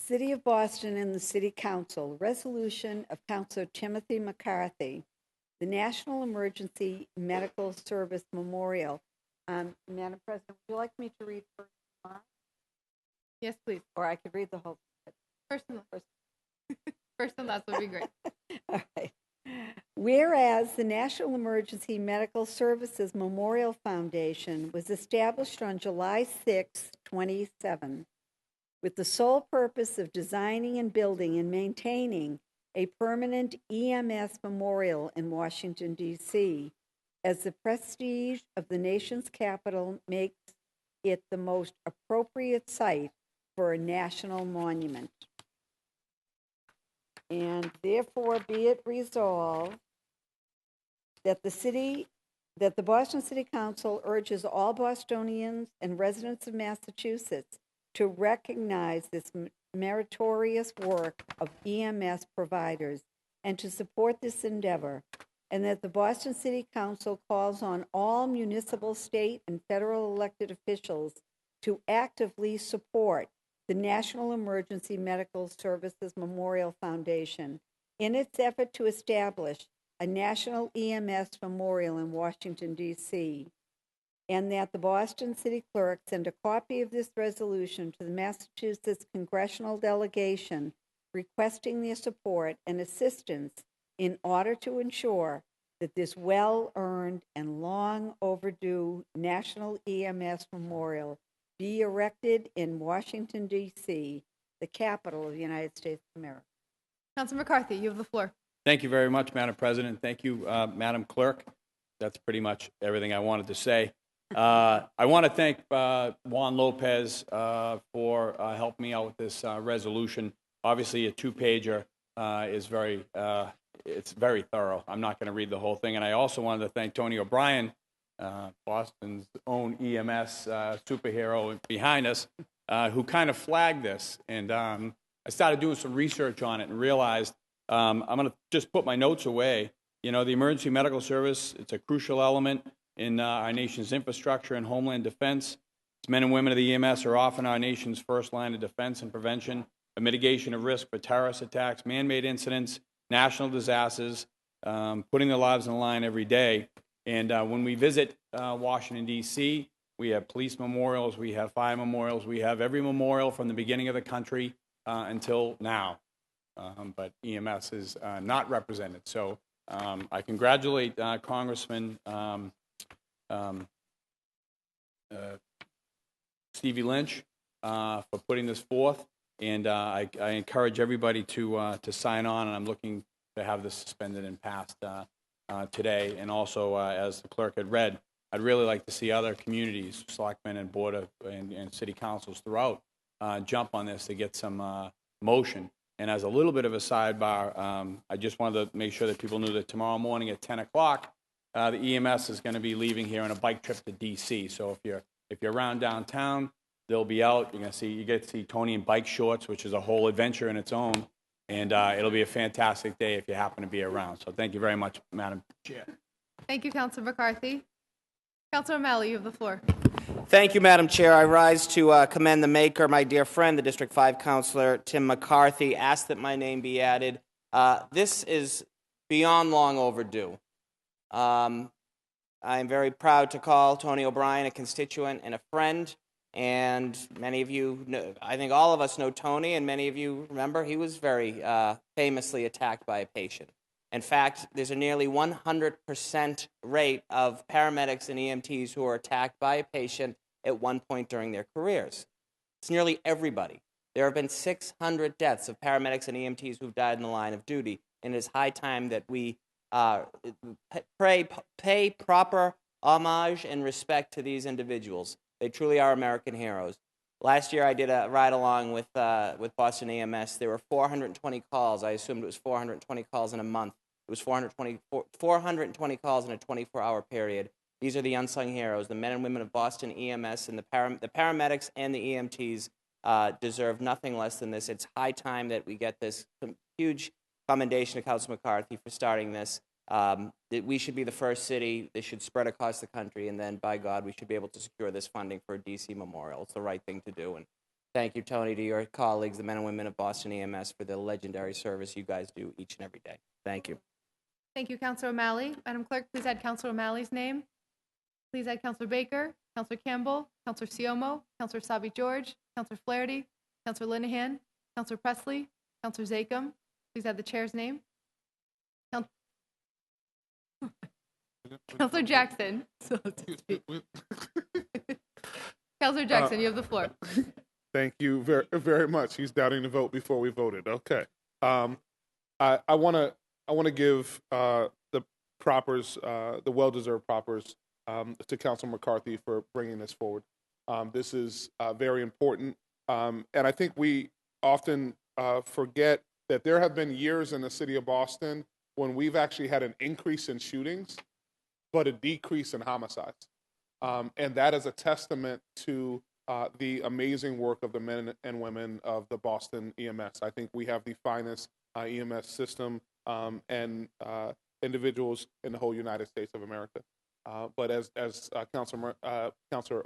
City of Boston and the City Council, resolution of Councilor Timothy McCarthy, the National Emergency Medical Service Memorial. Madam President, would you like me to read first? Yes, please. Or I could read the whole. First and last would be great. All right. Whereas the National Emergency Medical Services Memorial Foundation was established on July 6, 2007, with the sole purpose of designing and building and maintaining a permanent EMS memorial in Washington, D.C., as the prestige of the nation's capital makes it the most appropriate site for a national monument. And therefore be it resolved that the Boston City Council urges all Bostonians and residents of Massachusetts to recognize this meritorious work of EMS providers and to support this endeavor, and that the Boston City Council calls on all municipal, state, and federal elected officials to actively support the National Emergency Medical Services Memorial Foundation in its effort to establish a national EMS memorial in Washington, D.C., and that the Boston City Clerk send a copy of this resolution to the Massachusetts Congressional Delegation requesting their support and assistance in order to ensure that this well-earned and long overdue National EMS Memorial be erected in Washington, D.C., the capital of the United States of America. Councilor McCarthy, you have the floor. Thank you very much, Madam President. Thank you, Madam Clerk. That's pretty much everything I wanted to say. I want to thank Juan Lopez for helping me out with this resolution. Obviously, a two-pager is it's very thorough. I'm not going to read the whole thing. And I also wanted to thank Tony O'Brien, Boston's own EMS superhero behind us, who kind of flagged this. And I started doing some research on it and realized I'm going to just put my notes away. You know, the emergency medical service, it's a crucial element in our nation's infrastructure and homeland defense. Its men and women of the EMS are often our nation's first line of defense and prevention, a mitigation of risk for terrorist attacks, man-made incidents, national disasters, putting their lives on the line every day. And when we visit Washington, D.C., we have police memorials, we have fire memorials, we have every memorial from the beginning of the country until now. But EMS is not represented. So I congratulate Congressman Stevie Lynch for putting this forth, and I encourage everybody to sign on, and I'm looking to have this suspended and passed today. And also, as the clerk had read, I'd really like to see other communities, selectmen and board of and city councils throughout, jump on this to get some motion. And as a little bit of a sidebar, I just wanted to make sure that people knew that tomorrow morning at 10 o'clock, the EMS is going to be leaving here on a bike trip to D.C. So if you're around downtown, they'll be out. You get to see Tony in bike shorts, which is a whole adventure in its own. And it'll be a fantastic day if you happen to be around. So thank you very much, Madam Chair. Thank you, Councilor McCarthy. Councilor O'Malley, you have the floor. Thank you, Madam Chair. I rise to commend the maker, my dear friend, the District 5 Councilor Tim McCarthy. Ask that my name be added. This is beyond long overdue. I am very proud to call Tony O'Brien a constituent and a friend. And many of you know, I think all of us know Tony, and many of you remember he was very famously attacked by a patient. In fact, there's a nearly 100% rate of paramedics and EMTs who are attacked by a patient at one point during their careers. It's nearly everybody. There have been 600 deaths of paramedics and EMTs who've died in the line of duty, and it is high time that we pay proper homage and respect to these individuals. They truly are American heroes. Last year, I did a ride-along with Boston EMS. There were 420 calls. I assumed it was 420 calls in a month. It was 420 calls in a 24-hour period. These are the unsung heroes, the men and women of Boston EMS, and the paramedics and the EMTs deserve nothing less than this. It's high time that we get this huge commendation to Councilor McCarthy for starting this. That we should be the first city. This should spread across the country, and then, by God, we should be able to secure this funding for a D.C. memorial. It's the right thing to do, and Thank you, Tony, to your colleagues, the men and women of Boston EMS, for the legendary service you guys do each and every day. Thank you. Thank you, Counselor O'Malley. Madam Clerk, please add Counselor O'Malley's name. Please add Counselor Baker, Counselor Campbell, Counselor Siomo, Counselor Sabi George, Counselor Flaherty, Counselor Linehan, Counselor Presley, Counselor Zachem. Please add the chair's name. Counselor Jackson. Counselor Jackson, you have the floor. Thank you very, very much. He's doubting the vote before we voted. Okay. I want to give the propers, the well-deserved propers, to Councilor McCarthy for bringing this forward. This is very important, and I think we often forget that there have been years in the city of Boston when we've actually had an increase in shootings, but a decrease in homicides, and that is a testament to the amazing work of the men and women of the Boston EMS. I think we have the finest EMS system and individuals in the whole United States of America. But as Councilor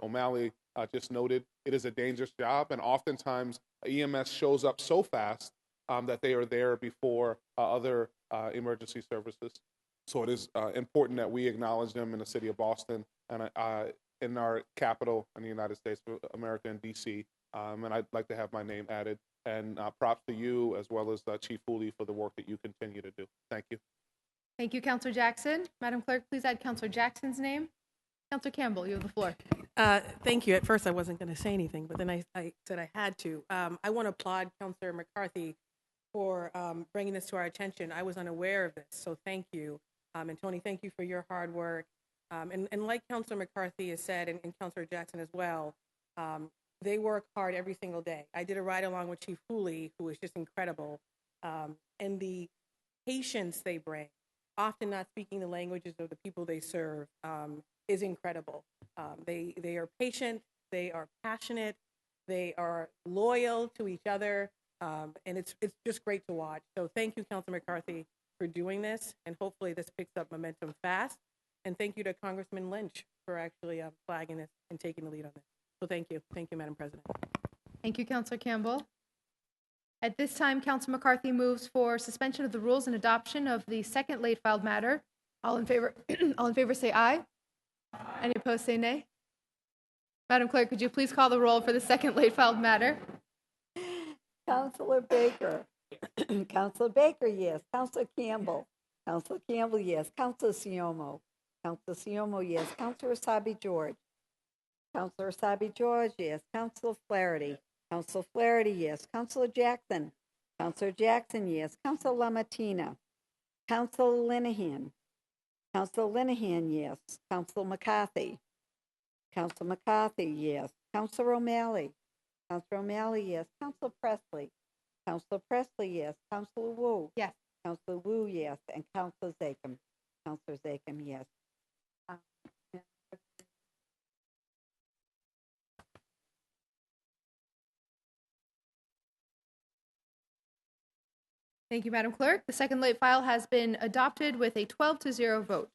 O'Malley just noted, it is a dangerous job, and oftentimes EMS shows up so fast that they are there before other emergency services. So it is important that we acknowledge them in the city of Boston and in our capital in the United States of America in D.C. And I'd like to have my name added. And props to you as well as Chief Hooley for the work that you continue to do. Thank you. Thank you, Counselor Jackson. Madam Clerk, please add Counselor Jackson's name. Counselor Campbell, you have the floor. Thank you. At first, I wasn't going to say anything, but then I said I had to. I want to applaud Counselor McCarthy for bringing this to our attention. I was unaware of this, so thank you. And Tony, thank you for your hard work. And like Counselor McCarthy has said, and Counselor Jackson as well, they work hard every single day. I did a ride along with Chief Hooley, who was just incredible. And the patience they bring, often not speaking the languages of the people they serve, is incredible. They are patient, they are passionate, they are loyal to each other, and it's just great to watch. So thank you, Counselor McCarthy, for doing this, and hopefully this picks up momentum fast. And thank you to Congressman Lynch for actually flagging this and taking the lead on this. So thank you. Thank you, Madam President. Thank you, Counselor Campbell. At this time, Counselor McCarthy moves for suspension of the rules and adoption of the second late filed matter. All in favor, all in favor say aye. Any opposed say nay. Madam Clerk, could you please call the roll for the second late filed matter? Counselor Baker. Counselor Baker, yes. Counselor Campbell. Counselor Campbell, yes. Counselor Siomo. Counselor Siomo, yes. Counselor Sabi George. Counselor Sabi George, yes. Counselor Flaherty. Counselor Flaherty, yes. Counselor Jackson. Counselor Jackson, yes. Counselor Lamatina. Counselor Linehan. Counselor Linehan, yes. Counselor McCarthy. Counselor McCarthy, yes. Counselor O'Malley. Counselor O'Malley, yes. Counselor Presley. Counselor Presley, yes. Counselor Wu. Yes. Counselor Wu, yes. And Counselor Zachem. Counselor Zachem, yes. Thank you, Madam Clerk. The second late file has been adopted with a 12-0 vote.